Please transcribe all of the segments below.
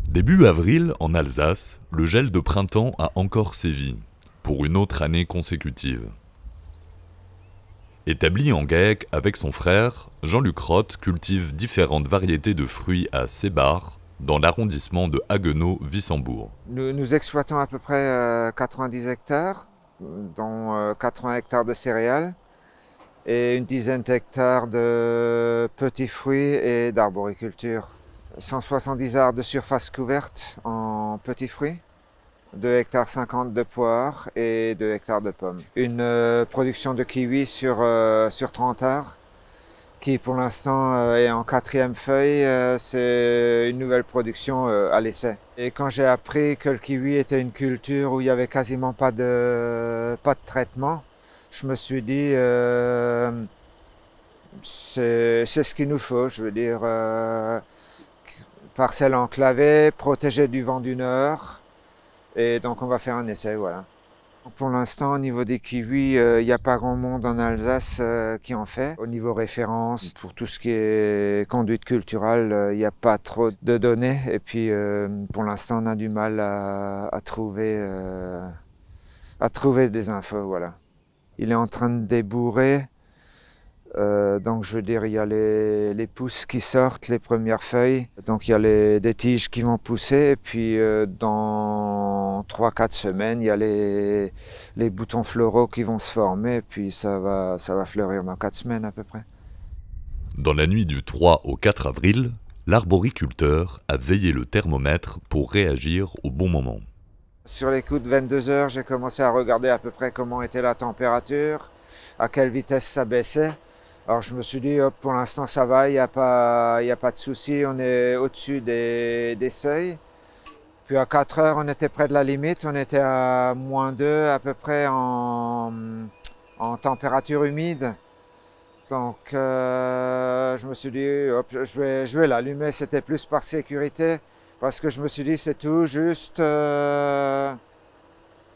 Début avril, en Alsace, le gel de printemps a encore sévi, pour une autre année consécutive. Établi en GAEC avec son frère, Jean-Luc Roth cultive différentes variétés de fruits à Sébar, dans l'arrondissement de Haguenau-Wissembourg. Nous exploitons à peu près 90 hectares, dont 80 hectares de céréales et une dizaine d'hectares de petits fruits et d'arboriculture. 170 arts de surface couverte en petits fruits, 2 hectares 50 de poires et 2 hectares de pommes. Une production de kiwis sur 30 arts qui pour l'instant est en 4e feuille. C'est une nouvelle production à l'essai. Et quand j'ai appris que le kiwi était une culture où il n'y avait quasiment pas de traitement, je me suis dit c'est ce qu'il nous faut, je veux dire. Parcelle enclavée, protégée du vent du nord. Et donc on va faire un essai, voilà. Pour l'instant, au niveau des kiwis, il n'y a pas grand monde en Alsace qui en fait. Au niveau référence, pour tout ce qui est conduite culturelle, il n'y a pas trop de données. Et puis pour l'instant, on a du mal à trouver des infos, voilà. Il est en train de débourrer. Donc je veux dire, il y a les pousses qui sortent, les premières feuilles. Donc il y a des tiges qui vont pousser. Et puis dans 3-4 semaines, il y a les boutons floraux qui vont se former. Et puis ça va fleurir dans 4 semaines à peu près. Dans la nuit du 3 au 4 avril, l'arboriculteur a veillé le thermomètre pour réagir au bon moment. Sur les coups de 22 heures, j'ai commencé à regarder à peu près comment était la température, à quelle vitesse ça baissait. Alors je me suis dit, hop, pour l'instant ça va, il n'y a pas de souci, on est au-dessus des seuils. Puis à 4 heures, on était près de la limite, on était à -2 à peu près en température humide. Donc je me suis dit, hop, je vais l'allumer, c'était plus par sécurité, parce que je me suis dit, c'est tout juste à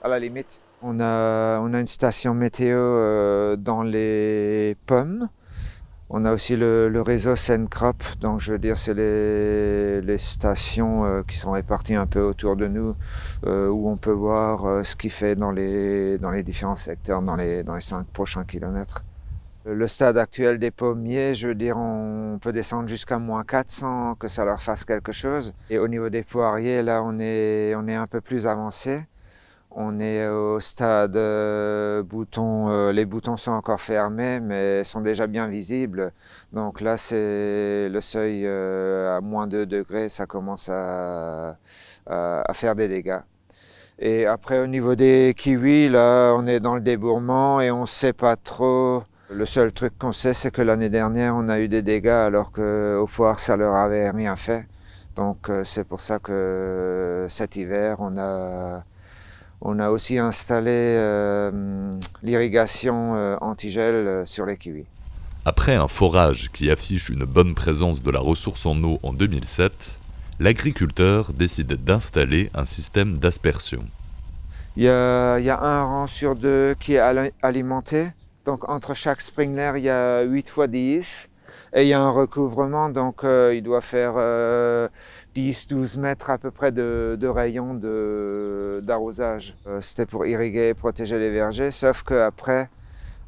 la limite. On a une station météo dans les pommes. On a aussi le réseau Sencrop, donc je veux dire c'est les stations qui sont réparties un peu autour de nous, où on peut voir ce qu'il fait dans les différents secteurs, dans les 5 prochains kilomètres. Le stade actuel des pommiers, je veux dire, on peut descendre jusqu'à -4 sans que ça leur fasse quelque chose. Et au niveau des poiriers, là on est un peu plus avancé. On est au stade boutons, les boutons sont encore fermés mais sont déjà bien visibles. Donc là c'est le seuil à -2 degrés, ça commence à faire des dégâts. Et après au niveau des kiwis, là on est dans le débourrement et on ne sait pas trop. Le seul truc qu'on sait c'est que l'année dernière on a eu des dégâts alors qu'aux poires ça leur avait rien fait. Donc c'est pour ça que cet hiver on a aussi installé l'irrigation antigel sur les kiwis. Après un forage qui affiche une bonne présence de la ressource en eau en 2007, l'agriculteur décide d'installer un système d'aspersion. Il y a un rang sur 2 qui est alimenté. Donc entre chaque sprinkler, il y a 8 x 10. Et il y a un recouvrement, donc il doit faire 10-12 mètres à peu près de rayon d'arrosage. C'était pour irriguer et protéger les vergers, sauf qu'après,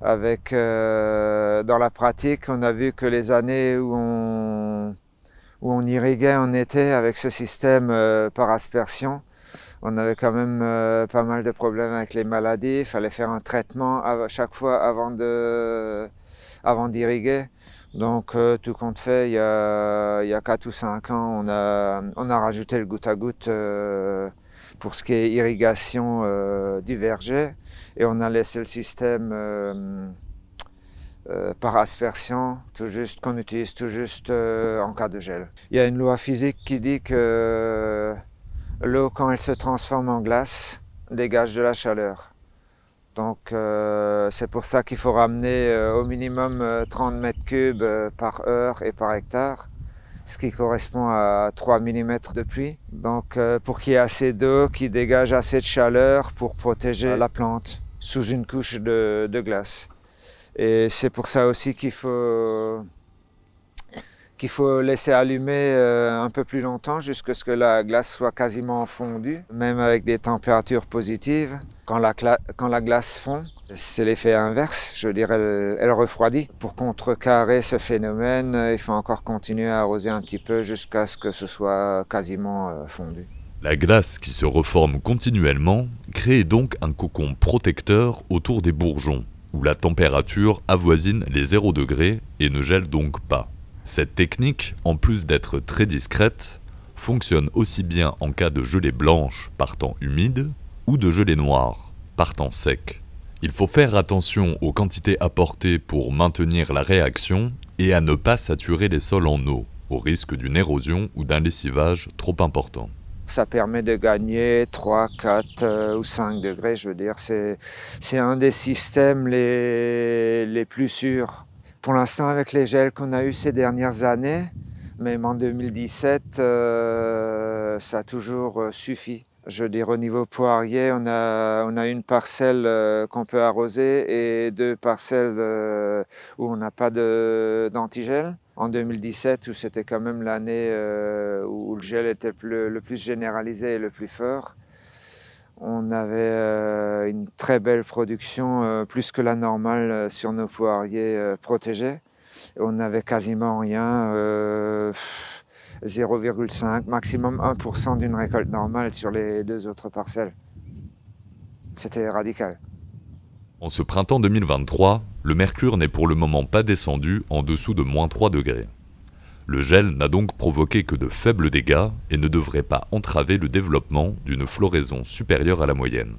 dans la pratique, on a vu que les années où on irriguait en été avec ce système par aspersion, on avait quand même pas mal de problèmes avec les maladies. Il fallait faire un traitement à chaque fois avant d'irriguer. Donc tout compte fait, il y a 4 ou 5 ans, on a rajouté le goutte à goutte pour ce qui est irrigation du verger. Et on a laissé le système par aspersion, qu'on utilise tout juste en cas de gel. Il y a une loi physique qui dit que l'eau, quand elle se transforme en glace, dégage de la chaleur. Donc c'est pour ça qu'il faut ramener au minimum 30 mètres cubes par heure et par hectare, ce qui correspond à 3 mm de pluie. Donc pour qu'il y ait assez d'eau qui dégage assez de chaleur pour protéger la plante sous une couche de glace. Et c'est pour ça aussi qu'il faut qu'il faut laisser allumer un peu plus longtemps jusqu'à ce que la glace soit quasiment fondue, même avec des températures positives. Quand la glace fond, c'est l'effet inverse, je dirais, elle refroidit. Pour contrecarrer ce phénomène, il faut encore continuer à arroser un petit peu jusqu'à ce que ce soit quasiment fondu. La glace qui se reforme continuellement crée donc un cocon protecteur autour des bourgeons, où la température avoisine les 0 degrés et ne gèle donc pas. Cette technique, en plus d'être très discrète, fonctionne aussi bien en cas de gelée blanche partant humide ou de gelée noire partant sec. Il faut faire attention aux quantités apportées pour maintenir la réaction et à ne pas saturer les sols en eau, au risque d'une érosion ou d'un lessivage trop important. Ça permet de gagner 3, 4 ou 5 degrés, je veux dire. C'est un des systèmes les plus sûrs. Pour l'instant, avec les gels qu'on a eus ces dernières années, même en 2017, ça a toujours suffi. Je veux dire, au niveau poirier, on a une parcelle qu'on peut arroser et 2 parcelles où on n'a pas d'antigel. En 2017, où c'était quand même l'année où le gel était le plus généralisé et le plus fort, on avait une très belle production, plus que la normale, sur nos poiriers protégés. Et on n'avait quasiment rien, 0,5, maximum 1% d'une récolte normale sur les 2 autres parcelles. C'était radical. En ce printemps 2023, le mercure n'est pour le moment pas descendu en dessous de -3 degrés. Le gel n'a donc provoqué que de faibles dégâts et ne devrait pas entraver le développement d'une floraison supérieure à la moyenne.